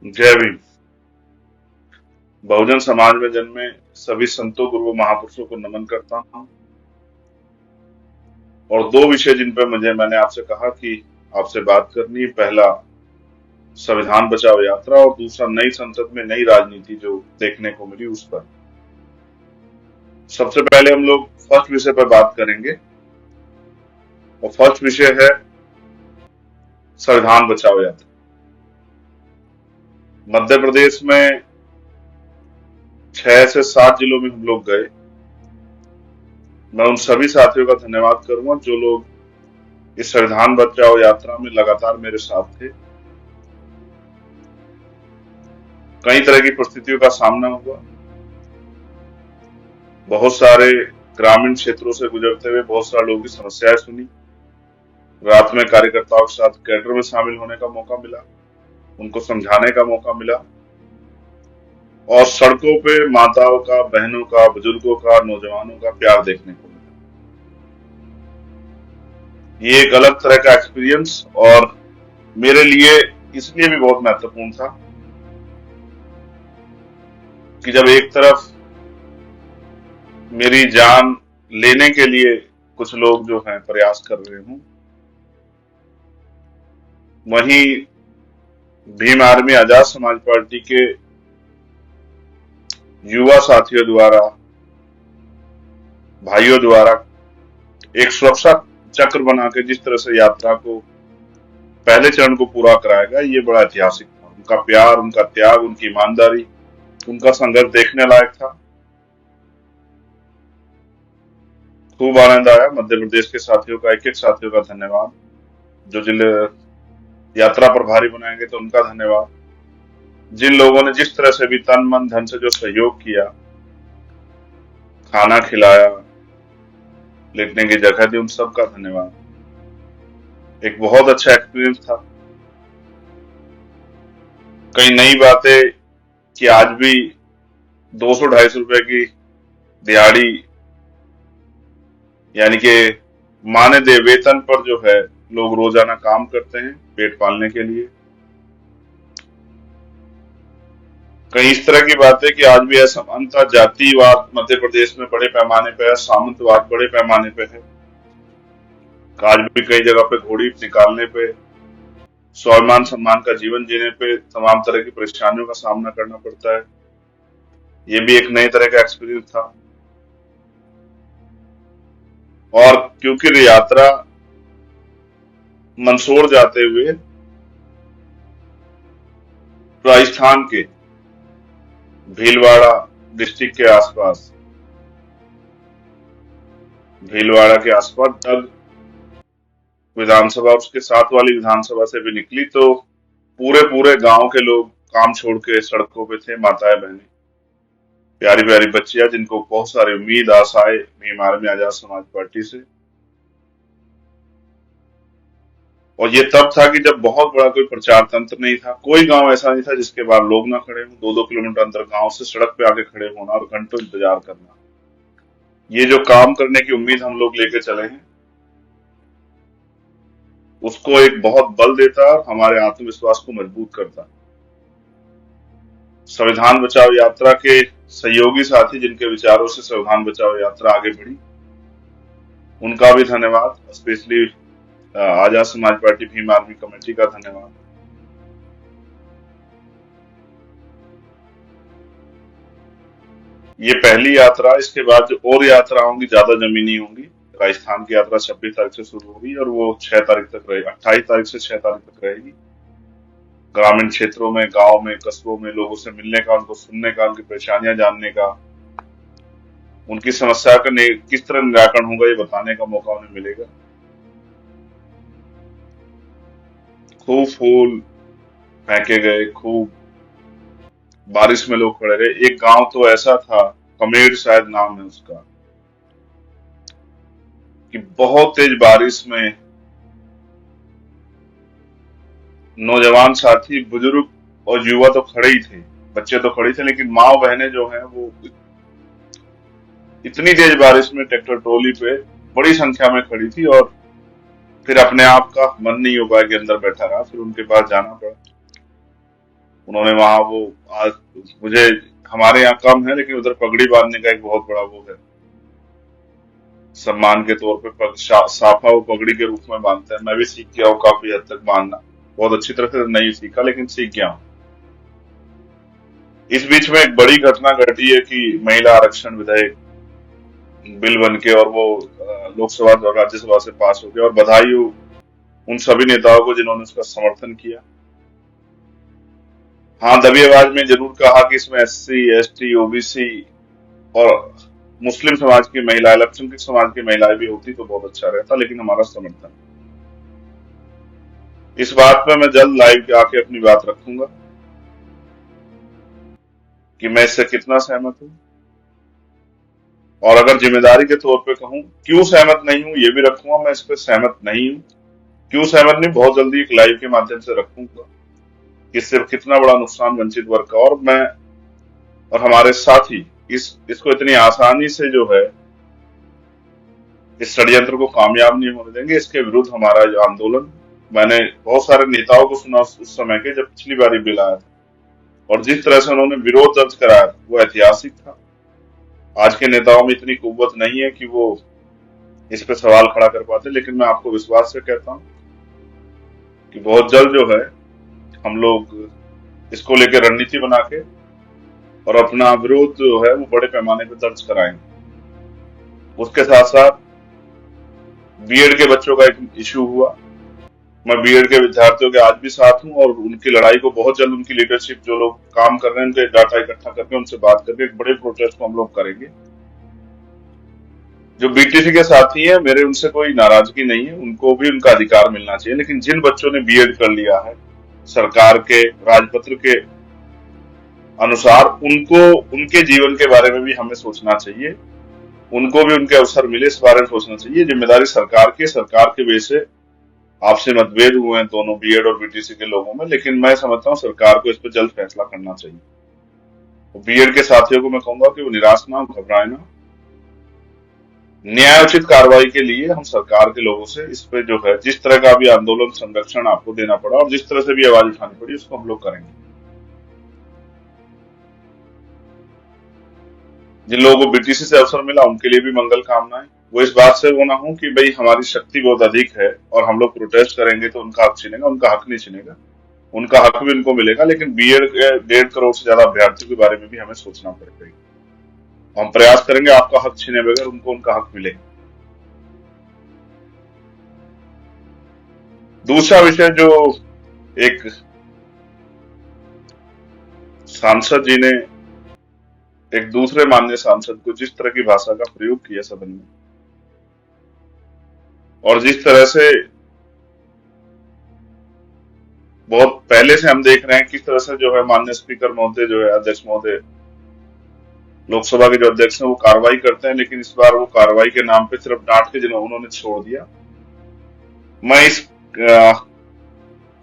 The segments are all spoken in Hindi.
जय भीम। बहुजन समाज में जन्मे सभी संतों गुरुओं महापुरुषों को नमन करता हूँ। और दो विषय जिन पर मैंने आपसे कहा कि आपसे बात करनी है, पहला संविधान बचाओ यात्रा और दूसरा नई संसद में नई राजनीति जो देखने को मिली उस पर। सबसे पहले हम लोग फर्स्ट विषय पर बात करेंगे और फर्स्ट विषय है संविधान बचाओ यात्रा। मध्य प्रदेश में 6 से 7 जिलों में हम लोग गए। मैं उन सभी साथियों का धन्यवाद करूंगा जो लोग इस संविधान बचाओ यात्रा में लगातार मेरे साथ थे। कई तरह की परिस्थितियों का सामना हुआ। बहुत सारे ग्रामीण क्षेत्रों से गुजरते हुए बहुत सारे लोगों की समस्याएं सुनी। रात में कार्यकर्ताओं के साथ कैडर में शामिल होने का मौका मिला, उनको समझाने का मौका मिला और सड़कों पे माताओं का, बहनों का, बुजुर्गों का, नौजवानों का प्यार देखने को मिला। ये एक अलग तरह का एक्सपीरियंस और मेरे लिए इसलिए भी बहुत महत्वपूर्ण था कि जब एक तरफ मेरी जान लेने के लिए कुछ लोग जो हैं प्रयास कर रहे हूं, वहीं भीम आर्मी आजाद समाज पार्टी के युवा साथियों द्वारा, भाइयों द्वारा एक सुरक्षा चक्र बना के जिस तरह से यात्रा को पहले चरण को पूरा कराया गया, ये बड़ा ऐतिहासिक था। उनका प्यार, उनका त्याग, उनकी ईमानदारी, उनका संघर्ष देखने लायक था। खूब आनंद आया। मध्य प्रदेश के साथियों का, एक एक साथियों का धन्यवाद। जो जिले यात्रा प्रभारी बनाए गए तो उनका धन्यवाद। जिन लोगों ने जिस तरह से भी तन मन धन से जो सहयोग किया, खाना खिलाया, लेटने की जगह दी, उन सबका धन्यवाद। एक बहुत अच्छा एक्सपीरियंस था। कई नई बातें कि आज भी 200-250 रुपए की दिहाड़ी यानी कि मानदेय वेतन पर जो है लोग रोजाना काम करते हैं पेट पालने के लिए। कई इस तरह की बातें कि आज भी असमानता, जातिवाद मध्य प्रदेश में बड़े पैमाने पे है, सामंतवाद बड़े पैमाने पे है। आज भी कई जगह पे घोड़ी निकालने पे, स्वाभिमान सम्मान का जीवन जीने पे तमाम तरह की परेशानियों का सामना करना पड़ता है। ये भी एक नए तरह का एक्सपीरियंस था। और क्योंकि यात्रा मंदसौर जाते हुए राजस्थान के भीलवाड़ा डिस्ट्रिक्ट के आसपास, भीलवाड़ा के आसपास डग विधानसभा, उसके साथ वाली विधानसभा से भी निकली तो पूरे पूरे गांव के लोग काम छोड़ के सड़कों पे थे। माताएं, बहनें, प्यारी प्यारी बच्चियां जिनको बहुत सारी उम्मीद, आशाएं भीम आर्मी आजाद समाज पार्टी से। और ये तब था कि जब बहुत बड़ा कोई प्रचार तंत्र नहीं था। कोई गांव ऐसा नहीं था जिसके बाहर लोग ना खड़े हों। 2-2 किलोमीटर अंदर गांव से सड़क पे आके खड़े होना और घंटों इंतजार करना। ये जो काम करने की उम्मीद हम लोग लेके चले हैं, उसको एक बहुत बल देता और हमारे आत्मविश्वास को मजबूत करता। संविधान बचाओ यात्रा के सहयोगी साथी जिनके विचारों से संविधान बचाओ यात्रा आगे बढ़ी, उनका भी धन्यवाद। Specially Azad Samaj party Bhim army committee का धन्यवाद। ये पहली यात्रा, इसके बाद जो और यात्रा होंगी ज्यादा जमीनी होंगी। राजस्थान की यात्रा 26 तारीख से शुरू होगी और वो 6 तारीख तक रहेगी, 28 तारीख से 6 तारीख तक रहेगी। ग्रामीण क्षेत्रों में, गांव में, कस्बों में लोगों से मिलने का, उनको सुनने का, उनकी परेशानियां जानने का, उनकी समस्या का किस तरह निराकरण होगा ये बताने का मौका उन्हें मिलेगा। खूब फूल फेंके गए, खूब बारिश में लोग खड़े रहे। एक गांव तो ऐसा था, कमेर शायद नाम है उसका, कि बहुत तेज बारिश में नौजवान साथी, बुजुर्ग और युवा तो खड़े ही थे, बच्चे तो खड़े थे, लेकिन माँ बहनें जो हैं वो इतनी तेज बारिश में ट्रैक्टर ट्रॉली पे बड़ी संख्या में खड़ी थी। और फिर अपने आप का मन नहीं हो पाया कि अंदर बैठा रहा, फिर उनके पास जाना पड़ा। उन्होंने वहां वो आज मुझे हमारे यहाँ कम है लेकिन उधर पगड़ी बांधने का एक बहुत बड़ा वो है, सम्मान के तौर पे साफा वो पगड़ी के रूप में बांधते हैं। मैं भी सीख गया हूँ काफी हद तक बांधना, बहुत अच्छी तरह से नहीं सीखा लेकिन सीख गया हूँ। इस बीच में एक बड़ी घटना घटी है कि महिला आरक्षण विधेयक बिल बन के और वो लोकसभा और राज्यसभा से पास हो गया, और बधाई हो उन सभी नेताओं को जिन्होंने उसका समर्थन किया। हाँ, दबी आवाज में जरूर कहा कि इसमें एससी, एसटी, ओबीसी और मुस्लिम समाज की महिला, अल्पसंख्यक समाज की महिलाएं भी होती तो बहुत अच्छा रहता, लेकिन हमारा समर्थन, इस बात पे मैं जल्द लाइव आके अपनी बात रखूंगा कि मैं इससे कितना सहमत हूँ। और अगर जिम्मेदारी के तौर पे कहूँ क्यों सहमत नहीं हूँ, ये भी रखूंगा। मैं इस पे सहमत नहीं हूँ, क्यों सहमत नहीं, बहुत जल्दी एक लाइव के माध्यम से रखूंगा कि इससे कितना बड़ा नुकसान वंचित वर्ग का, और मैं और हमारे साथी इसको इतनी आसानी से जो है इस षड्यंत्र को कामयाब नहीं होने देंगे। इसके विरुद्ध हमारा जो आंदोलन, मैंने बहुत सारे नेताओं को सुना उस समय के जब पिछली बार बिल आया था, और जिस तरह से उन्होंने विरोध दर्ज कराया वो ऐतिहासिक था। आज के नेताओं में इतनी कुव्वत नहीं है कि वो इस पे सवाल खड़ा कर पाते, लेकिन मैं आपको विश्वास से कहता हूँ कि बहुत जल्द जो है हम लोग इसको लेकर रणनीति बना के और अपना विरोध जो है वो बड़े पैमाने पर दर्ज कराएंगे। उसके साथ साथ बीएड के बच्चों का एक इश्यू हुआ, मैं बीएड के विद्यार्थियों के आज भी साथ हूं, और उनकी लड़ाई को बहुत जल्द उनकी लीडरशिप जो लोग काम कर रहे हैं उनके डाटा इकट्ठा करके उनसे बात करके एक बड़े प्रोटेस्ट को हम लोग करेंगे। जो बीटीसी के साथी हैं मेरे, उनसे कोई नाराजगी नहीं है, उनको भी उनका अधिकार मिलना चाहिए, लेकिन जिन बच्चों ने बीएड कर लिया है सरकार के राजपत्र के अनुसार, उनको उनके जीवन के बारे में भी हमें सोचना चाहिए, उनको भी उनके अवसर मिले इस बारे में सोचना चाहिए। जिम्मेदारी सरकार के वजह से आपसे मतभेद हुए हैं दोनों बीएड और बीटीसी के लोगों में, लेकिन मैं समझता हूँ सरकार को इस पर जल्द फैसला करना चाहिए। तो बीएड के साथियों को मैं कहूंगा कि वो निराश ना हो, घबराए ना, न्यायोचित कार्रवाई के लिए हम सरकार के लोगों से इस पे जो है जिस तरह का भी आंदोलन संरक्षण आपको देना पड़ा और जिस तरह से भी आवाज उठानी पड़ी उसको हम लोग करेंगे। जिन लोगों को बीटीसी से अवसर मिला उनके लिए भी मंगल कामनाएं। वो इस बात से वो ना हो कि भाई हमारी शक्ति बहुत अधिक है और हम लोग प्रोटेस्ट करेंगे तो उनका हक छीनेगा, उनका हक नहीं छीनेगा, उनका हक भी उनको मिलेगा, लेकिन बीएड के 1.5 करोड़ से ज्यादा अभ्यर्थियों के बारे में भी हमें सोचना पड़ेगा। हम प्रयास करेंगे आपका हक छीने बगैर उनको उनका हक मिले। दूसरा विषय जो एक सांसद जी ने एक दूसरे माननीय सांसद को जिस तरह की भाषा का प्रयोग किया सदन में, और जिस तरह से बहुत पहले से हम देख रहे हैं किस तरह से जो है माननीय स्पीकर महोदय जो है, अध्यक्ष महोदय, लोकसभा के जो अध्यक्ष हैं वो कार्रवाई करते हैं, लेकिन इस बार वो कार्रवाई के नाम पे सिर्फ डांट के जिन्होंने उन्होंने छोड़ दिया। मैं इस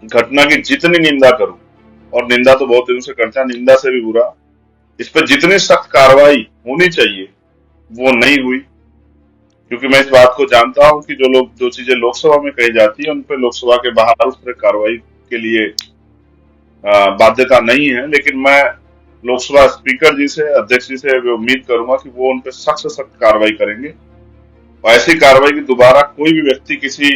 घटना की जितनी निंदा करूं, और निंदा तो बहुत दिनों से करते हैं, निंदा से भी बुरा, इस पर जितनी सख्त कार्रवाई होनी चाहिए वो नहीं हुई, क्योंकि मैं इस बात को जानता हूं कि जो चीजें लोकसभा में कही जाती है उन पर लोकसभा के बाहर उस तरह कार्रवाई के लिए बाध्यता नहीं है। लेकिन मैं लोकसभा स्पीकर जी से, अध्यक्ष जी से उम्मीद करूंगा कि वो उन पर सख्त से सख्त कार्रवाई करेंगे, और ऐसी कार्रवाई की दोबारा कोई भी व्यक्ति किसी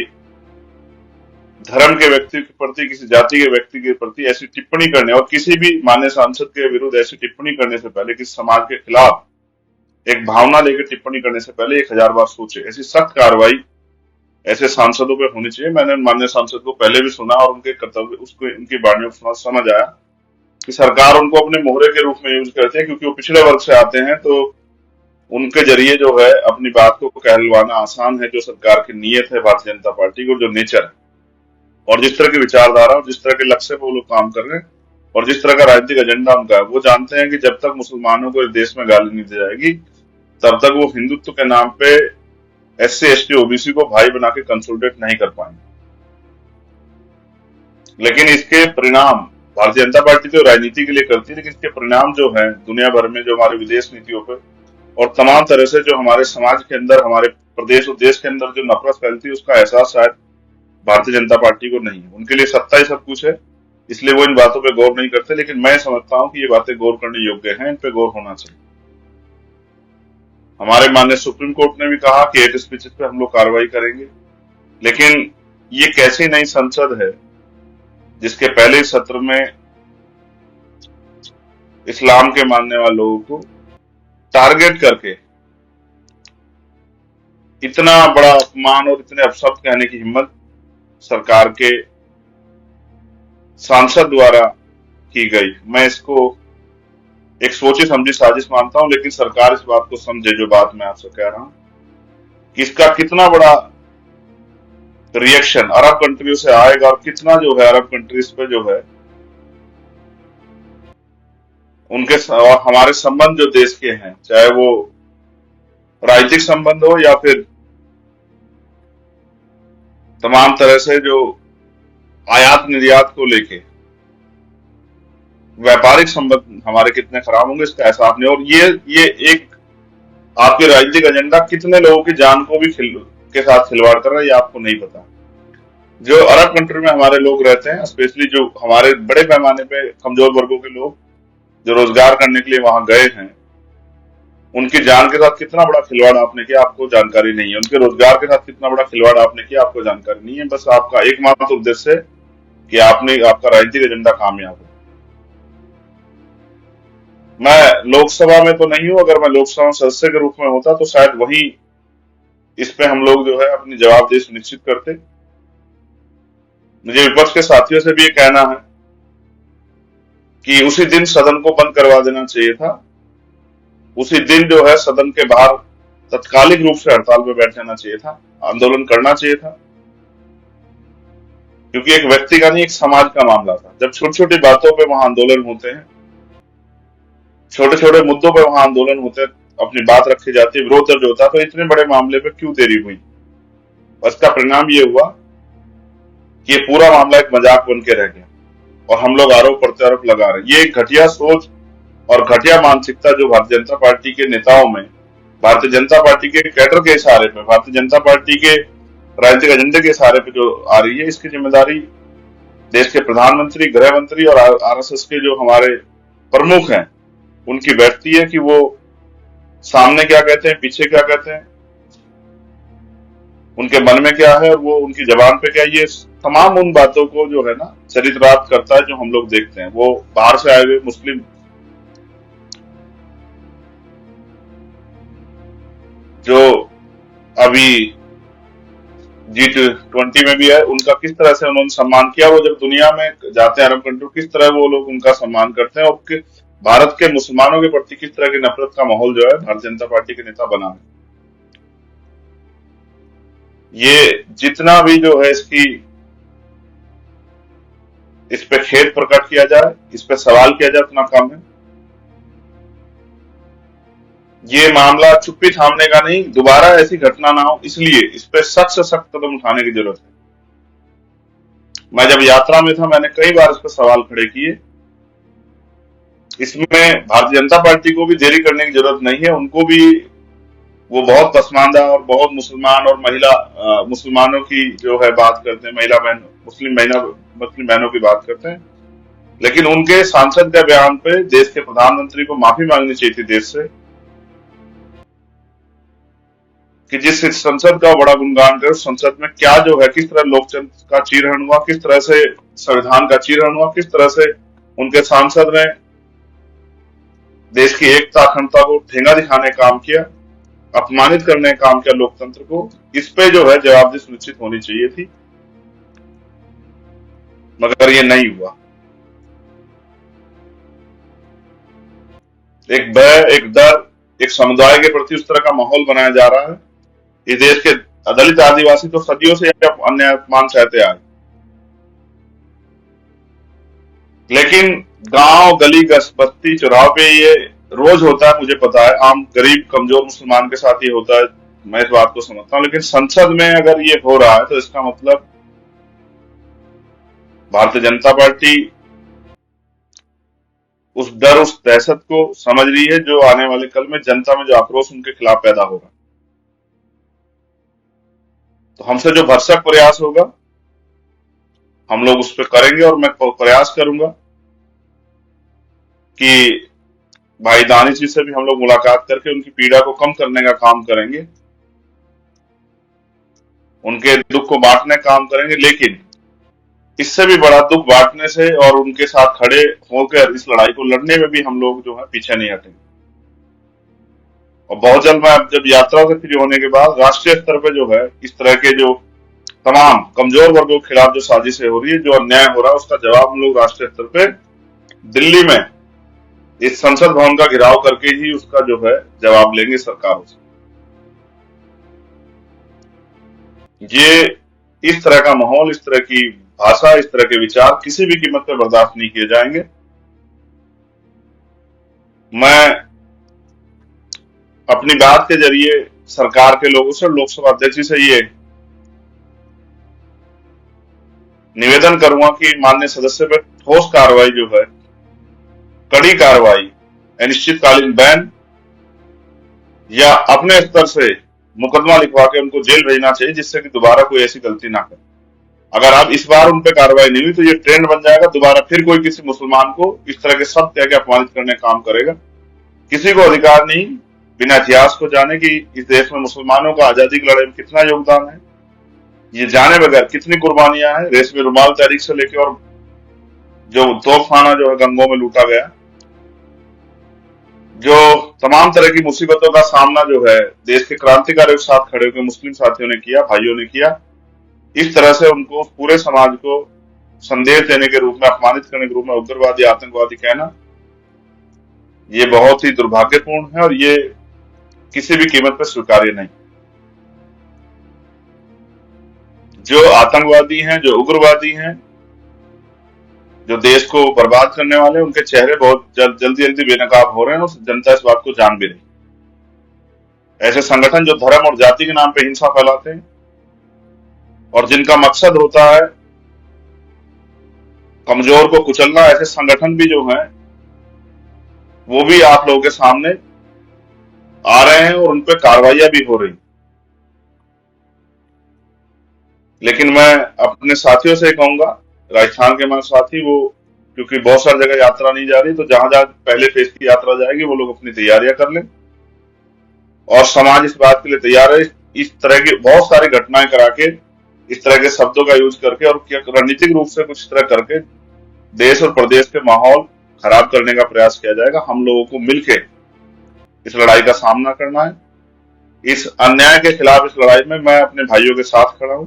धर्म के व्यक्ति के प्रति, किसी जाति के व्यक्ति के प्रति ऐसी टिप्पणी करने और किसी भी मान्य सांसद के विरुद्ध ऐसी टिप्पणी करने से पहले, किसी समाज के खिलाफ एक भावना लेकर टिप्पणी करने से पहले 1000 बार सोचे। ऐसी सख्त कार्रवाई ऐसे सांसदों पर होनी चाहिए। मैंने माननीय सांसद को पहले भी सुना और उनके कर्तव्य, उसको उनकी वाणी में समझ आया कि सरकार उनको अपने मोहरे के रूप में यूज करते हैं, क्योंकि वो पिछड़े वर्ग से आते हैं, तो उनके जरिए जो है अपनी बात को कहलवाना आसान है। जो सरकार की नीयत है भारतीय जनता पार्टी की, जो नेचर है और जिस तरह की विचारधारा और जिस तरह के लक्ष्य पर वो लोग काम कर रहे हैं और जिस तरह का राजनीतिक एजेंडा उनका है, वो जानते हैं कि जब तक मुसलमानों को इस देश में गाली नहीं दी जाएगी तब तक वो हिंदुत्व के नाम पे एससी, एसटी, ओबीसी को भाई बना के कंसोलिडेट नहीं कर पाएंगे। लेकिन इसके परिणाम, भारतीय जनता पार्टी तो राजनीति के लिए करती है, लेकिन इसके परिणाम जो है दुनिया भर में, जो हमारे विदेश नीतियों पर और तमाम तरह से जो हमारे समाज के अंदर, हमारे प्रदेश और देश के अंदर जो नफरत फैलती है, उसका एहसास शायद भारतीय जनता पार्टी को नहीं है। उनके लिए सत्ता ही सब कुछ है, इसलिए वो इन बातों पे गौर नहीं करते, लेकिन मैं समझता हूं कि ये बातें गौर करने योग्य हैं, इन पे गौर होना चाहिए। हमारे माननीय सुप्रीम कोर्ट ने भी कहा कि हेट स्पीचेस पे हम लोग कार्रवाई करेंगे, लेकिन ये कैसी नई संसद है जिसके पहले सत्र में इस्लाम के मानने वाले लोगों को टारगेट करके इतना बड़ा अपमान और इतने अपशब्द कहने की हिम्मत सरकार के सांसद द्वारा की गई। मैं इसको एक सोची समझी साजिश मानता हूं, लेकिन सरकार इस बात को समझे, जो बात मैं आपसे कह रहा हूं, कि इसका कितना बड़ा रिएक्शन अरब कंट्रियों से आएगा और कितना जो है अरब कंट्रीज पे जो है उनके और हमारे संबंध जो देश के हैं, चाहे वो राजनीतिक संबंध हो या फिर तमाम तरह से जो आयात निर्यात को लेके व्यापारिक संबंध हमारे कितने खराब होंगे, इसका एहसास नहीं। और ये एक आपके राजनीतिक एजेंडा कितने लोगों की जान को भी के साथ खिलवाड़ कर रहा है, ये आपको नहीं पता। जो अरब कंट्री में हमारे लोग रहते हैं, स्पेशली जो हमारे बड़े पैमाने पे कमजोर वर्गों के लोग जो रोजगार करने के लिए वहां गए हैं, उनकी जान के साथ कितना बड़ा खिलवाड़ आपने किया आपको जानकारी नहीं है। उनके रोजगार के साथ कितना बड़ा खिलवाड़ आपने किया आपको जानकारी नहीं है। बस आपका एकमात्र उद्देश्य है कि आपका राजनीतिक एजेंडा कामयाब हो। मैं लोकसभा में तो नहीं हूं, अगर मैं लोकसभा सदस्य के रूप में होता तो शायद वही इस पे हम लोग जो है अपनी जवाबदेही सुनिश्चित करते। मुझे विपक्ष के साथियों से भी ये कहना है कि उसी दिन सदन को बंद करवा देना चाहिए था। उसी दिन जो है सदन के बाहर तत्कालिक रूप से हड़ताल पे बैठ जाना चाहिए था, आंदोलन करना चाहिए था, क्योंकि एक व्यक्ति का नहीं, एक समाज का मामला था। जब छोटी छोटी बातों पे वहां आंदोलन होते हैं, छोटे छोटे मुद्दों पे वहां आंदोलन होते हैं, अपनी बात रखी जाती है, विरोध दर्ज होता है, तो इतने बड़े मामले पे क्यों देरी हुई? उसका परिणाम ये हुआ कि ये पूरा मामला एक मजाक बन के रह गया और हम लोग आरोप प्रत्यारोप लगा रहे। ये एक घटिया सोच और घटिया मानसिकता जो भारतीय जनता पार्टी के नेताओं में, भारतीय जनता पार्टी के कैडर के इशारे पे, भारतीय जनता पार्टी के राजनीतिक एजेंडे के इशारे पे जो आ रही है, इसकी जिम्मेदारी देश के प्रधानमंत्री, गृह मंत्री और आरएसएस के जो हमारे प्रमुख हैं उनकी बैठती है कि वो सामने क्या कहते हैं, पीछे क्या कहते हैं, उनके मन में क्या है और वो उनकी जबान पे क्या, ये तमाम उन बातों को जो है ना चरितार्थ करता है जो हम लोग देखते हैं। वो बाहर से आए हुए मुस्लिम जो अभी G20 में भी है, उनका किस तरह से उन्होंने सम्मान किया। वो जब दुनिया में जाते हैं अरब कंट्री, किस तरह वो लोग उनका सम्मान करते हैं, और भारत के मुसलमानों के प्रति किस तरह की नफरत का माहौल जो है भारतीय जनता पार्टी के नेता बना है। ये जितना भी जो है इस पे खेद प्रकट किया जाए, इस पे सवाल किया जाए, उतना कम है। ये मामला चुप्पी थामने का नहीं, दोबारा ऐसी घटना ना हो, इसलिए इस पे सख्त से सख्त कदम उठाने की जरूरत है। मैं जब यात्रा में था, मैंने कई बार इस पर सवाल खड़े किए। इसमें भारतीय जनता पार्टी को भी देरी करने की जरूरत नहीं है। उनको भी, वो बहुत पसमानदा और बहुत मुसलमान और मुसलमानों की जो है बात करते हैं, मुस्लिम बहनों की बात करते हैं, लेकिन उनके सांसद के बयान पे देश के प्रधानमंत्री को माफी मांगनी चाहिए थी देश से, कि जिस संसद का बड़ा गुणगान करे, उस संसद में क्या जो है, किस तरह लोकतंत्र का चीरहरण हुआ, किस तरह से संविधान का चीरहरण हुआ, किस तरह से उनके सांसद ने देश की एकता अखंडता को ठेंगा दिखाने का काम किया, अपमानित करने का काम किया लोकतंत्र को। इस पे जो है जवाबदेही सुनिश्चित होनी चाहिए थी, मगर ये नहीं हुआ। एक भय, एक डर, एक समुदाय के प्रति उस तरह का माहौल बनाया जा रहा है। इस देश के दलित आदिवासी तो सदियों से अन्य अपमान सहते आए, लेकिन गांव गली बस्ती चौराहे पे ये रोज होता है, मुझे पता है। आम गरीब कमजोर मुसलमान के साथ ये होता है, मैं इस बात को समझता हूँ। लेकिन संसद में अगर ये हो रहा है तो इसका मतलब भारतीय जनता पार्टी उस डर, उस दहशत को समझ रही है जो आने वाले कल में जनता में जो आक्रोश उनके खिलाफ पैदा होगा। तो हमसे जो भरसक प्रयास होगा हम लोग उस पर करेंगे और मैं प्रयास करूंगा कि भाई दानिश जी से भी हम लोग मुलाकात करके उनकी पीड़ा को कम करने का काम करेंगे, उनके दुख को बांटने का काम करेंगे। लेकिन इससे भी बड़ा दुख बांटने से और उनके साथ खड़े होकर इस लड़ाई को लड़ने में भी हम लोग जो है पीछे नहीं हटेंगे। और बहुत जल्द मैं अब जब यात्रा से फ्री होने के बाद राष्ट्रीय स्तर पे जो है इस तरह के जो तमाम कमजोर वर्गों के खिलाफ जो साजिशें हो रही है, जो अन्याय हो रहा है, उसका जवाब हम लोग राष्ट्रीय स्तर पे दिल्ली में इस संसद भवन का घेराव करके ही उसका जो है जवाब लेंगे सरकारों से। ये इस तरह का माहौल, इस तरह की भाषा, इस तरह के विचार किसी भी कीमत पर बर्दाश्त नहीं किए जाएंगे। मैं अपनी बात के जरिए सरकार के लोगों से, लोकसभा अध्यक्ष जी से ये निवेदन करूंगा कि माननीय सदस्य पर ठोस कार्रवाई जो है, कड़ी कार्रवाई, अनिश्चितकालीन बैन या अपने स्तर से मुकदमा लिखवा के उनको जेल भेजना चाहिए, जिससे कि दोबारा कोई ऐसी गलती ना करे। अगर अब इस बार उन पे कार्रवाई नहीं हुई तो ये ट्रेंड बन जाएगा, दोबारा फिर कोई किसी मुसलमान को इस तरह के शब्द कह के अपमानित करने का काम करेगा। किसी को अधिकार नहीं बिना इतिहास को जाने कि इस देश में मुसलमानों का आजादी की लड़ाई में कितना योगदान है, ये जाने बगैर कितनी कुर्बानियां हैं। रेशमी रुमाल तहरीक से लेकर और जो तोपखाना जो है गंगों में लूटा गया, जो तमाम तरह की मुसीबतों का सामना जो है देश के क्रांतिकारियों के साथ खड़े होकर मुस्लिम साथियों ने किया, भाइयों ने किया, इस तरह से उनको पूरे समाज को संदेश देने के रूप में, अपमानित करने के रूप में उग्रवादी, आतंकवादी कहना, ये बहुत ही दुर्भाग्यपूर्ण है और ये किसी भी कीमत पर स्वीकार्य नहीं। जो आतंकवादी हैं, जो उग्रवादी हैं, जो देश को बर्बाद करने वाले हैं, उनके चेहरे बहुत जल्दी जल्दी बेनकाब हो रहे हैं और जनता इस बात को जान भी रही। ऐसे संगठन जो धर्म और जाति के नाम पे हिंसा फैलाते हैं और जिनका मकसद होता है कमजोर को कुचलना, ऐसे संगठन भी जो हैं वो भी आप लोगों के सामने आ रहे हैं और उन पर कार्रवाइयां भी हो रही। लेकिन मैं अपने साथियों से कहूंगा, राजस्थान के हमारे साथी, वो क्योंकि बहुत सारी जगह यात्रा नहीं जा रही, तो जहां जहां पहले फेज की यात्रा जाएगी वो लोग अपनी तैयारियां कर लें और समाज इस बात के लिए तैयार है। इस तरह की बहुत सारी घटनाएं करा के, इस तरह के शब्दों का यूज करके और रणनीतिक रूप से कुछ तरह करके देश और प्रदेश के माहौल खराब करने का प्रयास किया जाएगा। हम लोगों को मिलकर इस लड़ाई का सामना करना है। इस अन्याय के खिलाफ इस लड़ाई में मैं अपने भाइयों के साथ खड़ा हूं।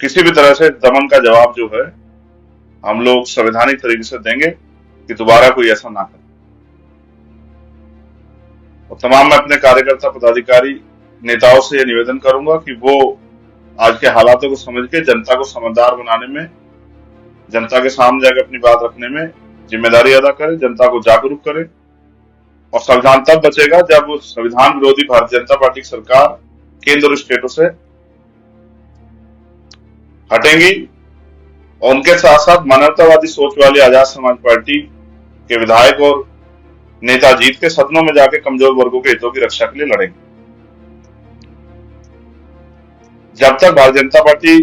किसी भी तरह से दमन का जवाब जो है हम लोग संवैधानिक तरीके से देंगे कि दोबारा कोई ऐसा ना करे। और तमाम मैं अपने कार्यकर्ता, पदाधिकारी, नेताओं से यह निवेदन करूंगा कि वो आज के हालातों को समझ के जनता को समझदार बनाने में, जनता के सामने जाकर अपनी बात रखने में जिम्मेदारी अदा करें, जनता को जागरूक करें। और संविधान तब बचेगा जब संविधान विरोधी भारतीय जनता पार्टी की सरकार केंद्र और स्टेटों से हटेंगी और उनके साथ साथ मानवतावादी सोच वाली आजाद समाज पार्टी के विधायक और नेता जीत के सदनों में जाके कमजोर वर्गों के हितों की रक्षा के लिए लड़ेंगे। जब तक भारतीय जनता पार्टी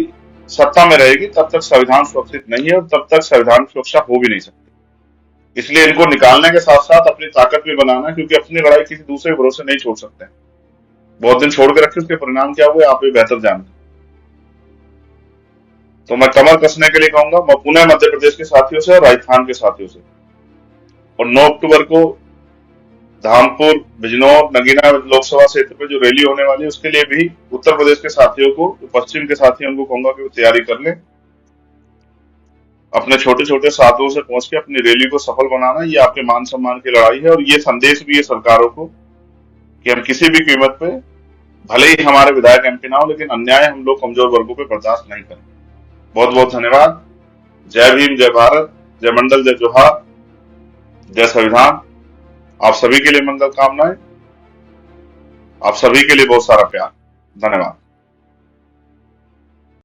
सत्ता में रहेगी तब तक संविधान सुरक्षित नहीं है और तब तक संविधान की सुरक्षा हो भी नहीं सकती। इसलिए इनको निकालने के साथ साथ अपनी ताकत भी बनाना, क्योंकि अपनी लड़ाई किसी दूसरे के भरोसे नहीं छोड़ सकते। बहुत दिन छोड़ के रखे, उसके परिणाम क्या हुए आप भी बेहतर जानते। तो मैं कमर कसने के लिए कहूंगा, मैं पुनः मध्य प्रदेश के साथियों से और राजस्थान के साथियों से, और 9 अक्टूबर को धामपुर, बिजनौर, नगीना लोकसभा क्षेत्र पे जो रैली होने वाली है उसके लिए भी उत्तर प्रदेश के साथियों को, जो पश्चिम के साथी हैं, उनको कहूंगा कि वो तैयारी कर लें। अपने छोटे छोटे साथियों से पहुंच के अपनी रैली को सफल बनाना, ये आपके मान सम्मान की लड़ाई है। और ये संदेश भी है सरकारों को कि हम किसी भी कीमत पे, भले ही हमारे विधायक एमपी ना हो, लेकिन अन्याय हम लोग कमजोर वर्गों पे बर्दाश्त नहीं करें। बहुत बहुत धन्यवाद। जय भीम, जय भारत, जय मंडल, जय जोहार, जय संविधान। आप सभी के लिए मंगल कामनाएं, आप सभी के लिए बहुत सारा प्यार। धन्यवाद।